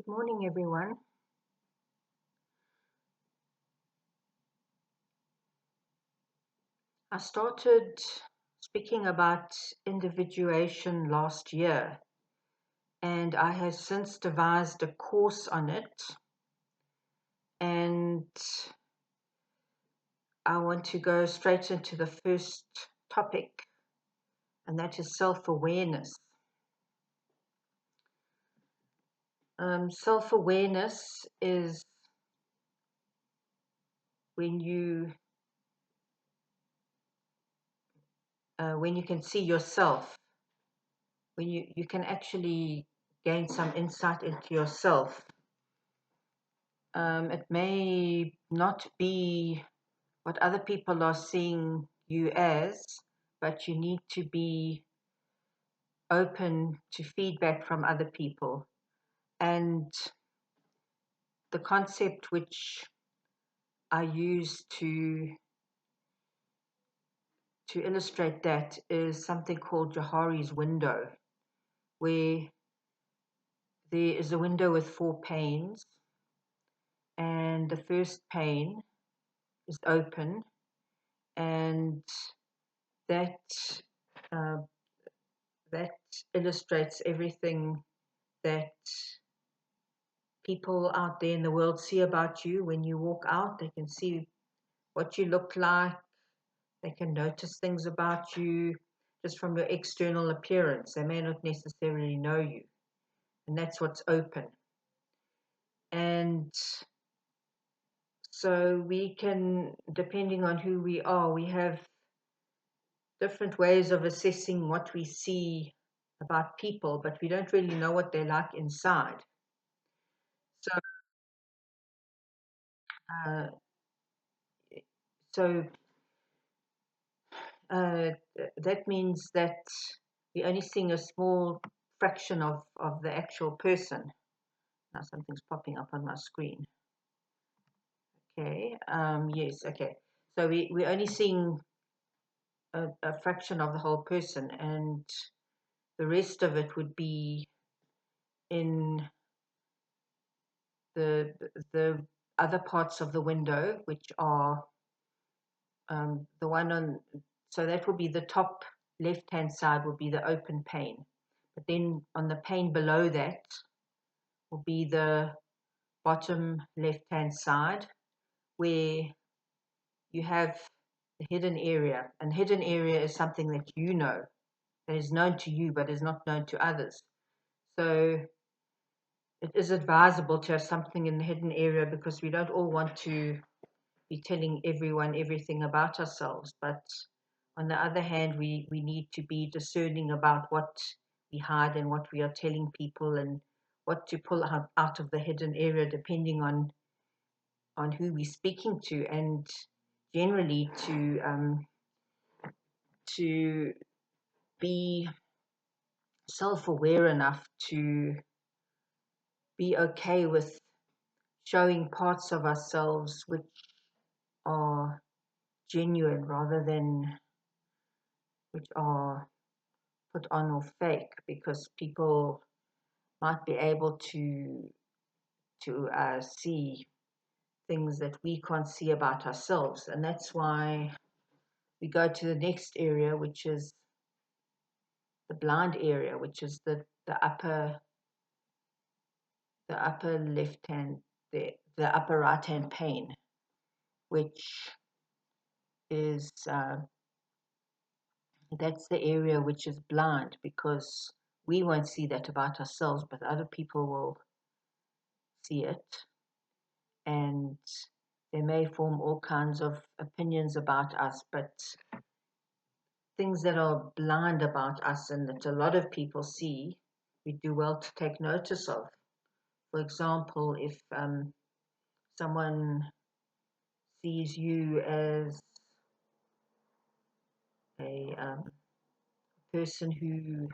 Good morning, everyone. I started speaking about individuation last year, and I have since devised a course on it. And I want to go straight into the first topic, and that is self-awareness. Self-awareness is when you can see yourself, when you can actually gain some insight into yourself. It may not be what other people are seeing you as, but you need to be open to feedback from other people. And the concept which I use to illustrate that is something called Johari's Window, where there is a window with 4 panes, and the first pane is open, and that uh, that illustrates everything that people out there in the world see about you. When you walk out, they can see what you look like. They can notice things about you just from your external appearance. They may not necessarily know you. And that's what's open. And so we can, depending on who we are, we have different ways of assessing what we see about people, but we don't really know what they're like inside. So, uh, so that means that we're only seeing a small fraction of the actual person. Now something's popping up on my screen. Okay, yes, okay. So we're only seeing a fraction of the whole person, and the rest of it would be in the other parts of the window, which are the one on, so that will be the top left-hand side will be the open pane. But then on the pane below that will be the bottom left-hand side, where you have the hidden area. And hidden area is something that you know, that is known to you, but is not known to others. So it is advisable to have something in the hidden area, because we don't all want to be telling everyone everything about ourselves. But on the other hand, we need to be discerning about what we hide and what we are telling people, and what to pull out of the hidden area, depending on who we're speaking to, and generally to be self-aware enough to be okay with showing parts of ourselves which are genuine rather than which are put on or fake, because people might be able to see things that we can't see about ourselves. And that's why we go to the next area, which is the blind area, which is the upper left hand, the upper right hand pane, which is that's the area which is blind, because we won't see that about ourselves, but other people will see it, and they may form all kinds of opinions about us. But things that are blind about us and that a lot of people see, we do well to take notice of. For example, if someone sees you as a person who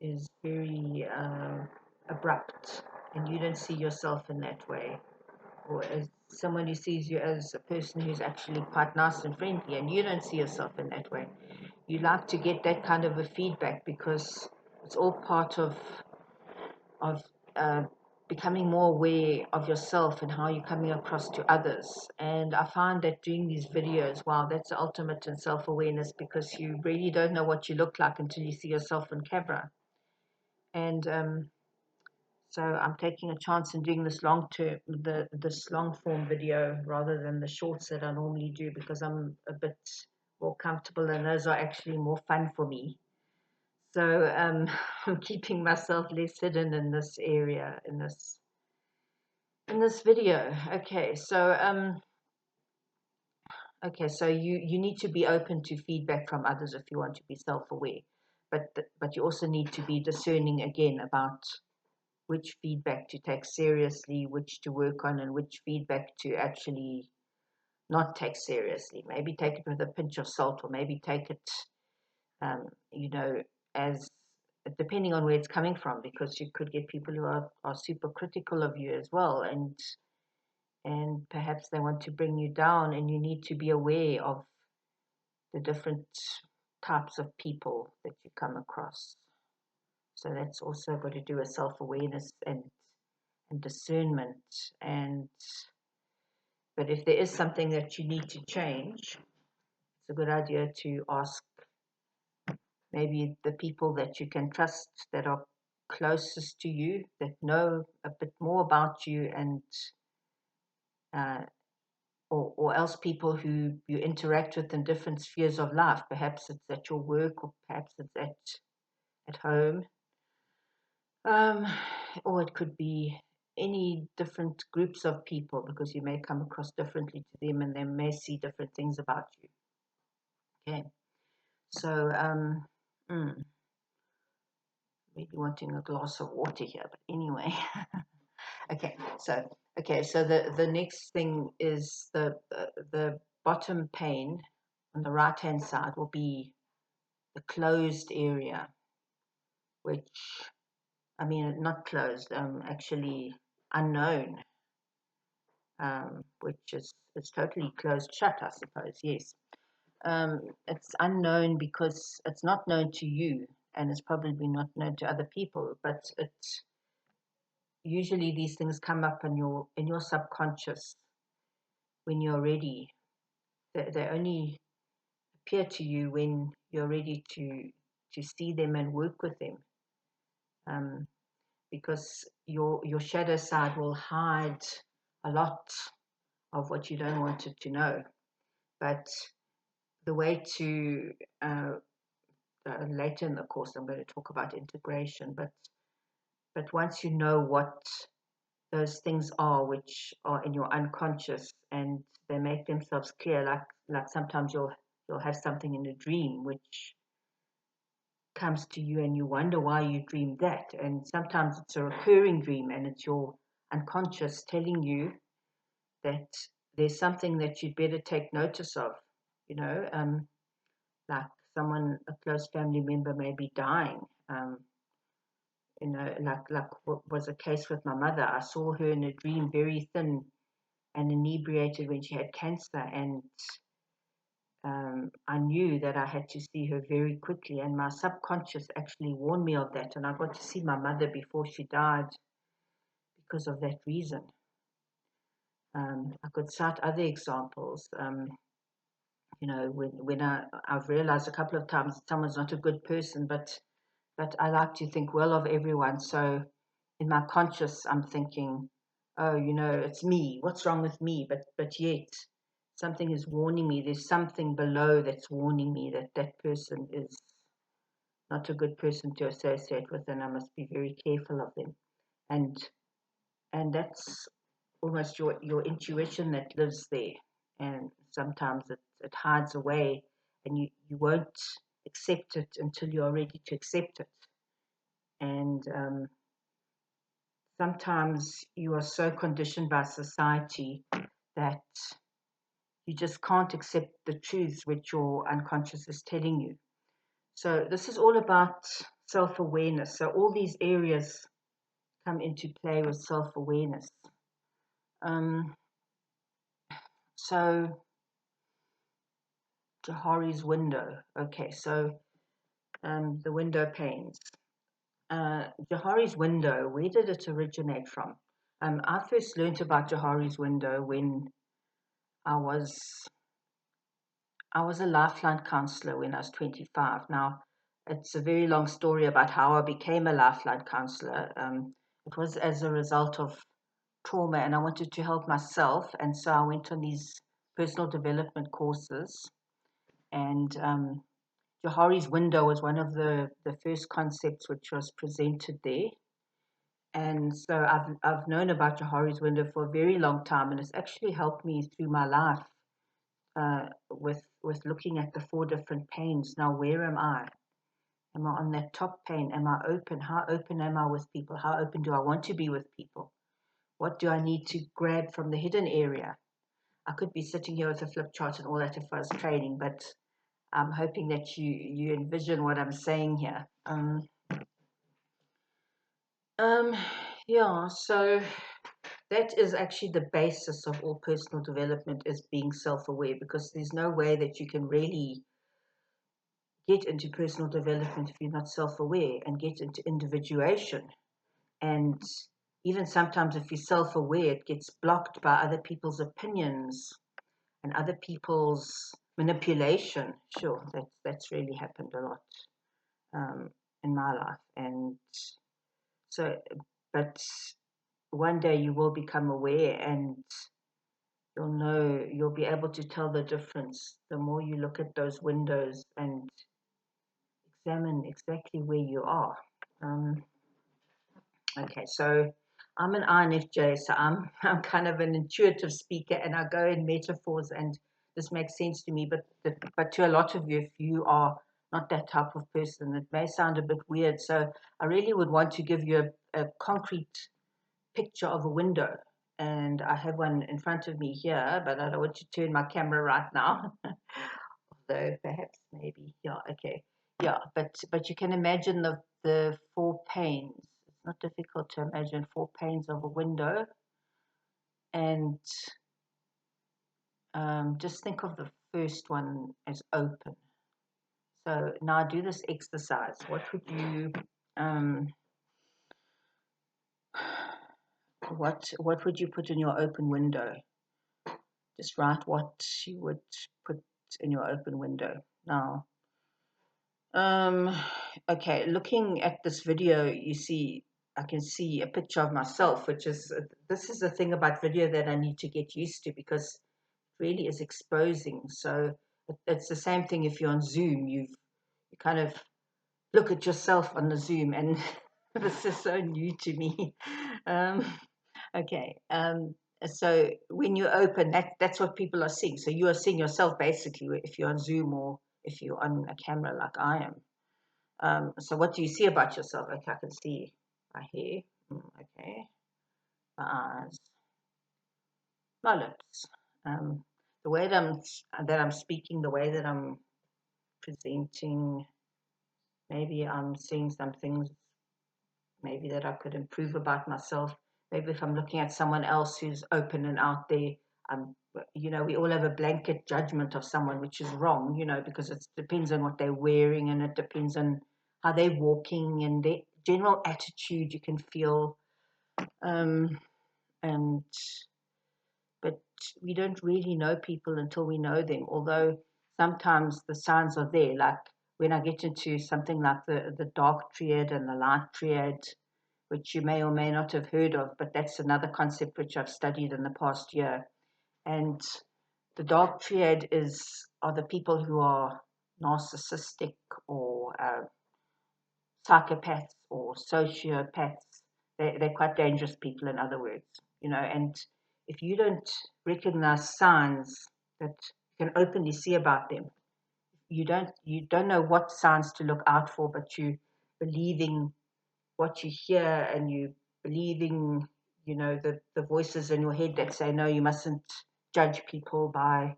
is very abrupt, and you don't see yourself in that way, or as someone who sees you as a person who's actually quite nice and friendly, and you don't see yourself in that way, you like to get that kind of a feedback, because it's all part of uh, becoming more aware of yourself and how you're coming across to others. And I find that doing these videos, wow, that's the ultimate in self-awareness, because you really don't know what you look like until you see yourself on camera. And so I'm taking a chance in doing this this long form video rather than the shorts that I normally do, because I'm a bit more comfortable and those are actually more fun for me. So I'm keeping myself less hidden in this area, in this video. Okay, so you need to be open to feedback from others if you want to be self-aware, but you also need to be discerning again about which feedback to take seriously, which to work on, and which feedback to actually not take seriously. Maybe take it with a pinch of salt, or maybe take it, you know, as depending on where it's coming from, because you could get people who are super critical of you as well, and perhaps they want to bring you down, and you need to be aware of the different types of people that you come across. So that's also got to do with self-awareness and discernment. But if there is something that you need to change, it's a good idea to ask maybe the people that you can trust, that are closest to you, that know a bit more about you, and uh, or else people who you interact with in different spheres of life. Perhaps it's at your work, or perhaps it's at home, or it could be any different groups of people, because you may come across differently to them and they may see different things about you. Okay, so maybe wanting a glass of water here, but anyway. So the next thing is the bottom pane on the right hand side will be the closed area, which, I mean, not closed, actually unknown, which is, it's totally closed shut, I suppose. Yes. It's unknown because it's not known to you, and it's probably not known to other people, but it's usually these things come up in your subconscious when you're ready. They only appear to you when you're ready to see them and work with them, because your shadow side will hide a lot of what you don't want it to know. But the way to later in the course I'm going to talk about integration, but once you know what those things are, which are in your unconscious, and they make themselves clear, like sometimes you'll have something in a dream which comes to you and you wonder why you dreamed that, and sometimes it's a recurring dream and it's your unconscious telling you that there's something that you'd better take notice of, you know, like someone, a close family member may be dying, you know, like what was the case with my mother. I saw her in a dream very thin and inebriated when she had cancer, and I knew that I had to see her very quickly, and my subconscious actually warned me of that, and I got to see my mother before she died because of that reason. I could cite other examples. You know, when I've realized a couple of times that someone's not a good person, but I like to think well of everyone. So in my conscious, I'm thinking, oh, you know, it's me. What's wrong with me? But yet something is warning me. There's something below that's warning me that that person is not a good person to associate with, and I must be very careful of them. And that's almost your intuition that lives there. And sometimes it hides away, and you won't accept it until you're ready to accept it. And sometimes you are so conditioned by society that you just can't accept the truths which your unconscious is telling you. So this is all about self-awareness. So all these areas come into play with self-awareness. So Johari's window. Okay, so the window panes. Johari's Window, where did it originate from? I first learned about Johari's Window when I was a lifeline counselor when I was 25. Now, it's a very long story about how I became a lifeline counselor. It was as a result of trauma, and I wanted to help myself, and so I went on these personal development courses. And Johari's Window was one of the first concepts which was presented there. And so I've known about Johari's Window for a very long time, and it's actually helped me through my life with looking at the 4 different pains. Now, where am I? Am I on that top pain? Am I open? How open am I with people? How open do I want to be with people? What do I need to grab from the hidden area? I could be sitting here with a flip chart and all that if I was training, but I'm hoping that you envision what I'm saying here. Yeah, so that is actually the basis of all personal development, is being self-aware, because there's no way that you can really get into personal development if you're not self-aware, and get into individuation. And even sometimes if you're self-aware, it gets blocked by other people's opinions and other people's manipulation. Sure, that's really happened a lot in my life. And so, but one day you will become aware, and you'll be able to tell the difference the more you look at those windows and examine exactly where you are. Okay, so I'm an INFJ, so I'm kind of an intuitive speaker, and I go in metaphors, and this makes sense to me. But to a lot of you, if you are not that type of person, it may sound a bit weird. So I really would want to give you a concrete picture of a window, and I have one in front of me here, but I don't want to turn my camera right now. Although perhaps maybe, yeah, okay, yeah, but you can imagine the 4 panes. It's not difficult to imagine 4 panes of a window, and just think of the first one as open. So now do this exercise. What um, would you put in your open window? Just write what you would put in your open window. Now, okay, looking at this video, I can see a picture of myself, which is, this is the thing about video that I need to get used to, because it really is exposing. So it's the same thing if you're on Zoom, you kind of look at yourself on the Zoom, and this is so new to me. Um, okay, so when you open, that's what people are seeing. So you are seeing yourself basically if you're on Zoom or if you're on a camera like I am. So what do you see about yourself? Okay, I can see my hair. Okay, my eyes, my lips. The way that I'm speaking, the way that I'm presenting. Maybe I'm seeing some things maybe that I could improve about myself. Maybe if I'm looking at someone else who's open and out there, we all have a blanket judgment of someone, which is wrong, because it depends on what they're wearing, and it depends on how they're walking and their general attitude you can feel. And but we don't really know people until we know them, although sometimes the signs are there, like when I get into something like the Dark Triad and the Light Triad, which you may or may not have heard of, but that's another concept which I've studied in the past year. And the Dark Triad are the people who are narcissistic or psychopaths or sociopaths. They're quite dangerous people, in other words, and if you don't recognize signs that you can openly see about them, you don't know what signs to look out for, but you believing what you hear, and you believing the voices in your head that say, no, you mustn't judge people by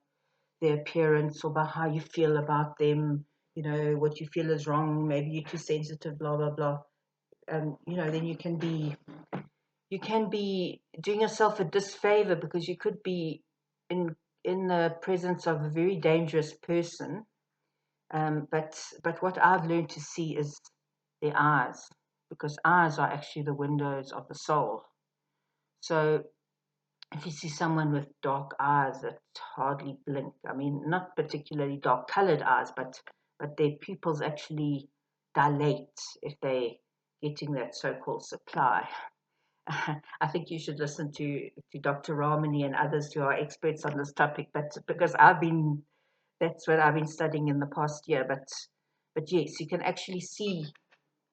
their appearance or by how you feel about them. What you feel is wrong, maybe you're too sensitive, blah blah blah. Then you can be doing yourself a disfavor, because you could be in the presence of a very dangerous person. But what I've learned to see is their eyes. because eyes are actually the windows of the soul. So if you see someone with dark eyes that hardly blink, I mean, not particularly dark colored eyes, but their pupils actually dilate if they're getting that so-called supply. I think you should listen to Dr. Ramani and others who are experts on this topic, but because that's what I've been studying in the past year. But yes, you can actually see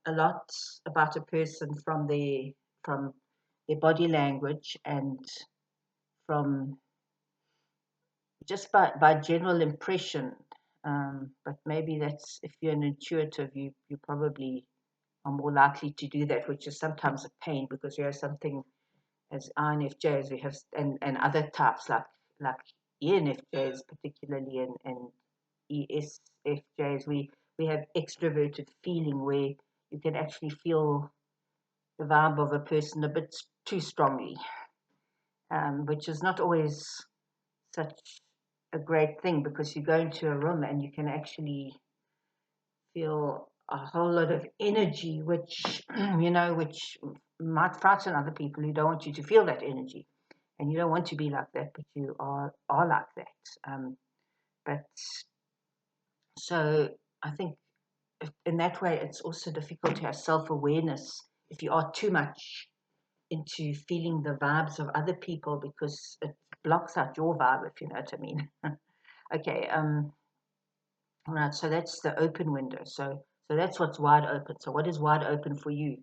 a lot about a person from their body language and from just by general impression. But maybe that's if you're an intuitive, you probably are more likely to do that, which is sometimes a pain because you have something as INFJs we have and other types like ENFJs particularly and ESFJs we have extroverted feeling where you can actually feel the vibe of a person a bit too strongly, which is not always such a great thing because you go into a room and you can actually feel a whole lot of energy, which which might frighten other people who don't want you to feel that energy, and you don't want to be like that, but you are like that. But so I think in that way, it's also difficult to have self-awareness if you are too much into feeling the vibes of other people because it blocks out your vibe, if you know what I mean. Okay. All right, so that's the open window. So that's what's wide open. So what is wide open for you?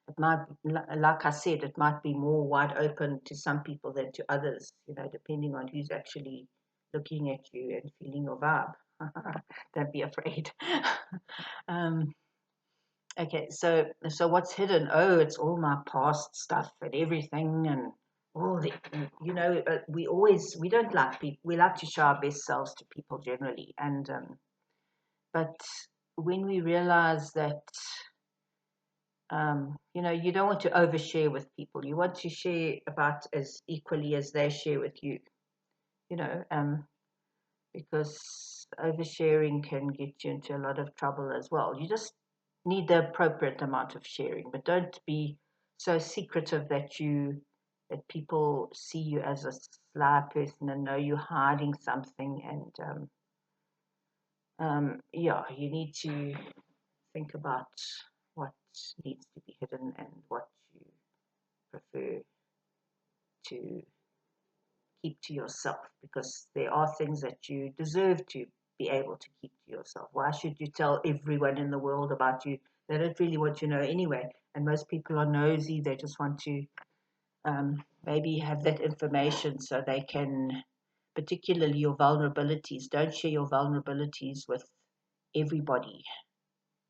It might, like I said, it might be more wide open to some people than to others, depending on who's actually looking at you and feeling your vibe. Don't be afraid. um, okay, so what's hidden? Oh, it's all my past stuff and everything and all the, we don't like people. We like to show our best selves to people generally, and but when we realize that, you don't want to overshare with people, you want to share about as equally as they share with you, you know, because oversharing can get you into a lot of trouble as well. You just need the appropriate amount of sharing, but don't be so secretive that people see you as a sly person and know you're hiding something. And yeah, you need to think about what needs to be hidden and what you prefer to keep to yourself, because there are things that you deserve to be able to keep to yourself. Why should you tell everyone in the world about you? They don't really want to know anyway. And most people are nosy. They just want to maybe have that information so they can, particularly your vulnerabilities. Don't share your vulnerabilities with everybody.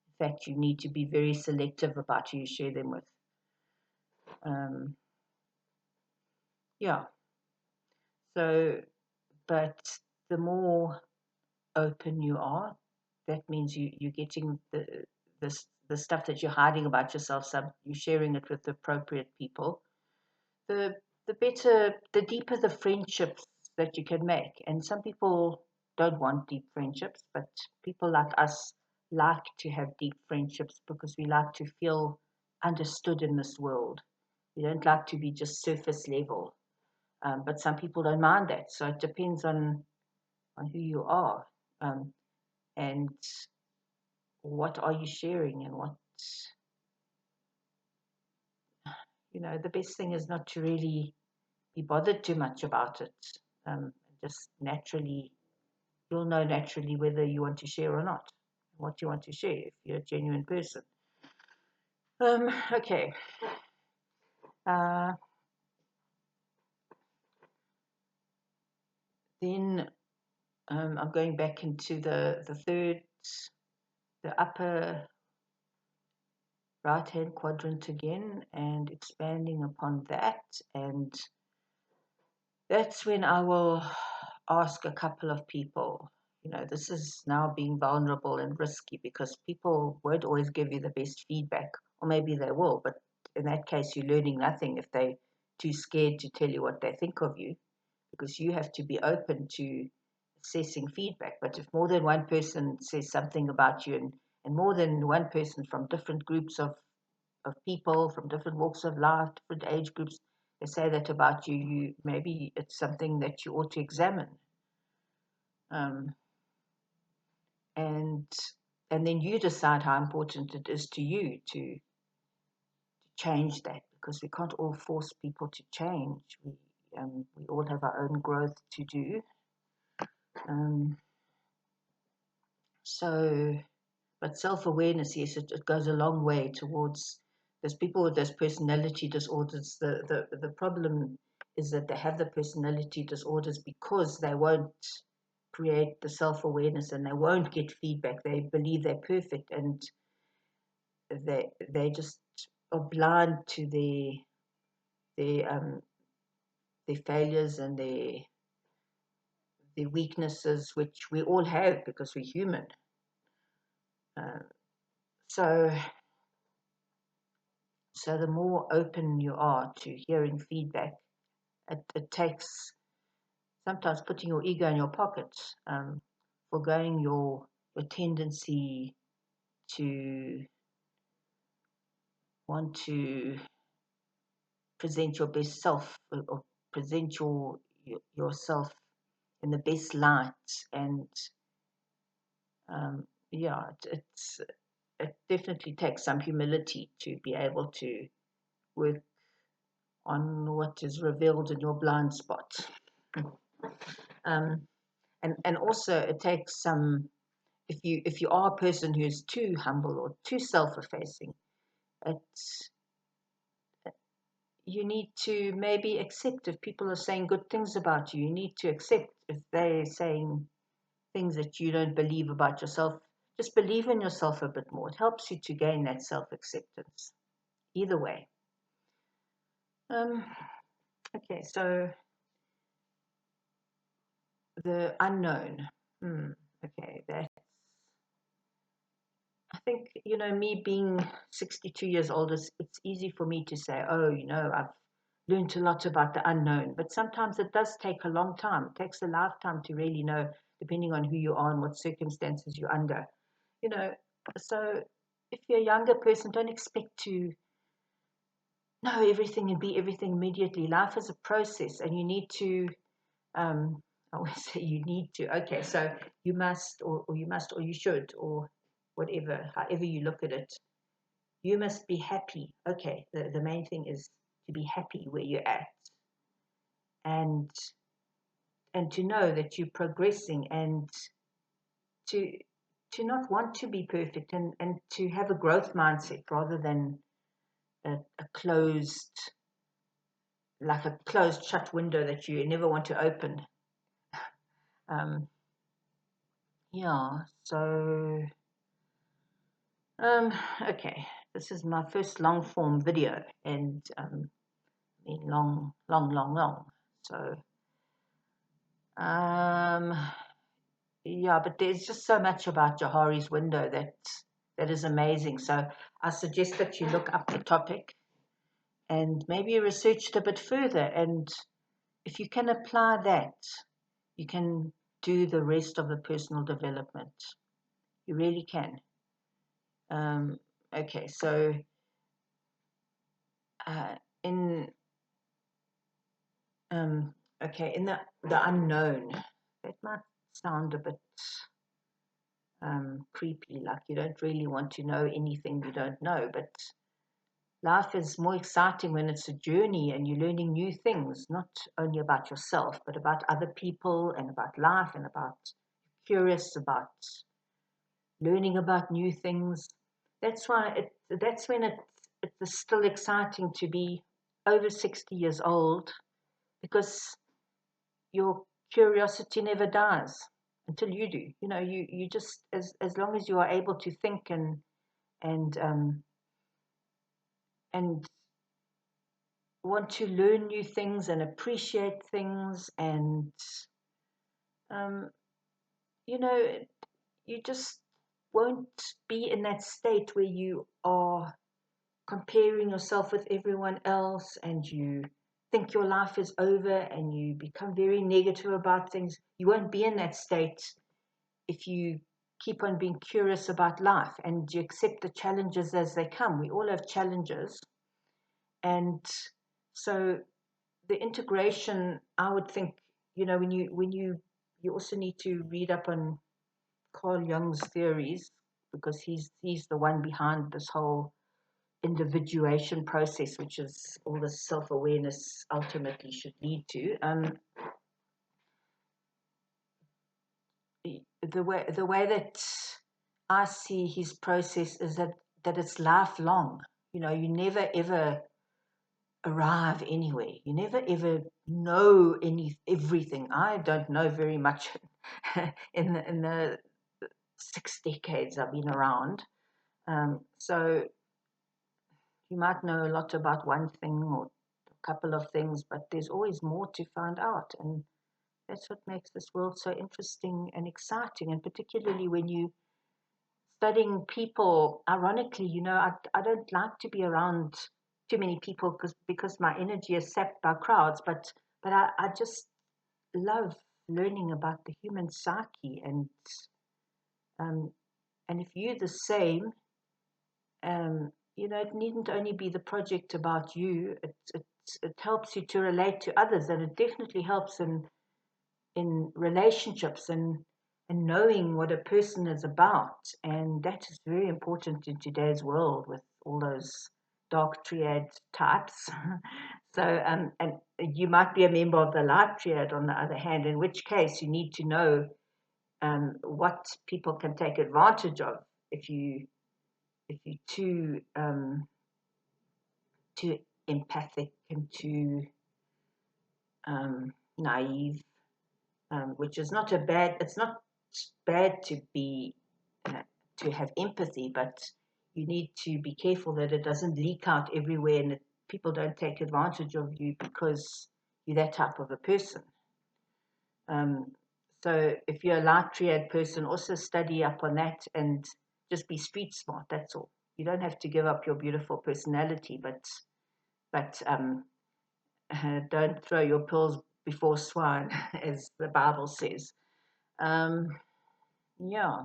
In fact, you need to be very selective about who you share them with. Um, yeah. So, but the more open you are, that means you're getting the stuff that you're hiding about yourself. You're sharing it with the appropriate people. The better, the deeper the friendships that you can make. And some people don't want deep friendships, but people like us like to have deep friendships because we like to feel understood in this world. We don't like to be just surface level. But some people don't mind that. So it depends on who you are, and what are you sharing, and the best thing is not to really be bothered too much about it. Just naturally, you'll know naturally whether you want to share or not, what you want to share if you're a genuine person. Okay. Then I'm going back into the upper right-hand quadrant again and expanding upon that. And that's when I will ask a couple of people, this is now being vulnerable and risky because people won't always give you the best feedback, or maybe they will, but in that case, you're learning nothing if they're too scared to tell you what they think of you, because you have to be open to assessing feedback. But if more than one person says something about you and more than one person from different groups of people from different walks of life, different age groups. They say that about you. Maybe it's something that you ought to examine. Um, and then you decide how important it is to you to change that, because we can't all force people to change. We all have our own growth to do. But self-awareness, yes, it goes a long way towards. There's people with those personality disorders. The problem is that they have the personality disorders because they won't create the self-awareness, and they won't get feedback. They believe they're perfect, and they just are blind to their failures and their weaknesses, which we all have because we're human. So the more open you are to hearing feedback, it takes sometimes putting your ego in your pocket, forgoing your tendency to want to present your best self, or present yourself in the best light. And it definitely takes some humility to be able to work on what is revealed in your blind spot. And also it takes some, if you are a person who's too humble or too self-effacing, you need to maybe accept if people are saying good things about you. You need to accept if they're saying things that you don't believe about yourself. Just believe in yourself a bit more. It helps you to gain that self-acceptance. Either way. Okay, so the unknown. Okay, that's, I think, me being 62 years old, it's easy for me to say, oh, I've learned a lot about the unknown. But sometimes it does take a long time. It takes a lifetime to really know, depending on who you are and what circumstances you're under. So if you're a younger person, don't expect to know everything and be everything immediately. Life is a process, and you need to, I always say you need to. Okay, so you must, or you must, or you should, or whatever, however you look at it. You must be happy. Okay, the main thing is to be happy where you're at, and to know that you're progressing, and to not want to be perfect, and to have a growth mindset rather than a closed, like a closed shut window that you never want to open. So okay, this is my first long form video, and long. So but there's just so much about Johari's window that is amazing. So I suggest that you look up the topic and maybe research it a bit further. And if you can apply that, you can do the rest of the personal development. You really can. Okay, so in the unknown, that might sound a bit creepy, like you don't really want to know anything you don't know, but life is more exciting when it's a journey and you're learning new things, not only about yourself, but about other people and about life, and about curious about learning about new things. That's when it's still exciting to be over 60 years old, because your curiosity never dies until you do. You just, as long as you are able to think and want to learn new things and appreciate things, and you just won't be in that state where you are comparing yourself with everyone else, and you think your life is over, and you become very negative about things. You won't be in that state if you keep on being curious about life, and you accept the challenges as they come. We all have challenges. And so the integration, I would think, when you also need to read up on Carl Jung's theories, because he's the one behind this whole individuation process, which is all the self-awareness ultimately should lead to. The way that I see his process is that it's lifelong. You never ever arrive anywhere. You never ever know everything. I don't know very much in the 6 decades I've been around. So you might know a lot about one thing or a couple of things, but there's always more to find out. And that's what makes this world so interesting and exciting. And particularly when you studying people, ironically, I don't like to be around too many people because my energy is sapped by crowds, but I just love learning about the human psyche, um, and if you're the same, it needn't only be the project about you. It helps you to relate to others, and it definitely helps in relationships and knowing what a person is about. And that is very important in today's world with all those dark triad types. So, and you might be a member of the light triad on the other hand, in which case you need to know what people can take advantage of if you're too empathic and too naive, which is not it's not bad to be to have empathy, but you need to be careful that it doesn't leak out everywhere and that people don't take advantage of you because you're that type of a person. So if you're a light triad person, also study up on that and just be street smart. That's all. You don't have to give up your beautiful personality, but don't throw your pearls before swine, as the Bible says. Yeah,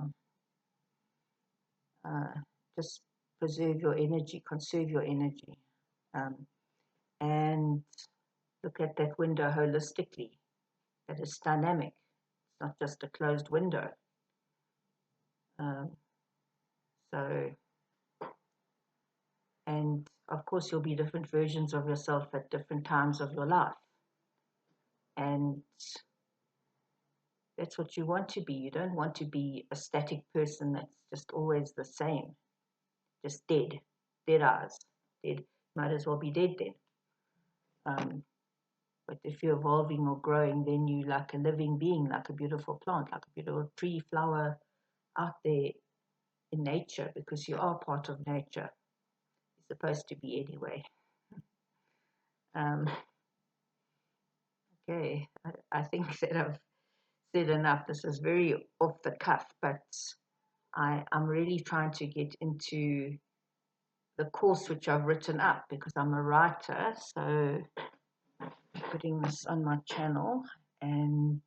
just preserve your energy, conserve your energy, and look at that window holistically. That is dynamic. It's not just a closed window. So, and of course, you'll be different versions of yourself at different times of your life. And that's what you want to be. You don't want to be a static person that's just always the same, just dead eyes, dead. Might as well be dead then. But if you're evolving or growing, then you're like a living being, like a beautiful plant, like a beautiful tree, flower out there in nature, because you are part of nature. You're supposed to be anyway. Okay, I think that I've said enough. This is very off the cuff, but I'm really trying to get into the course which I've written up because I'm a writer. So I'm putting this on my channel, and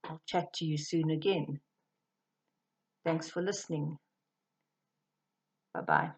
I'll chat to you soon again. Thanks for listening. Bye-bye.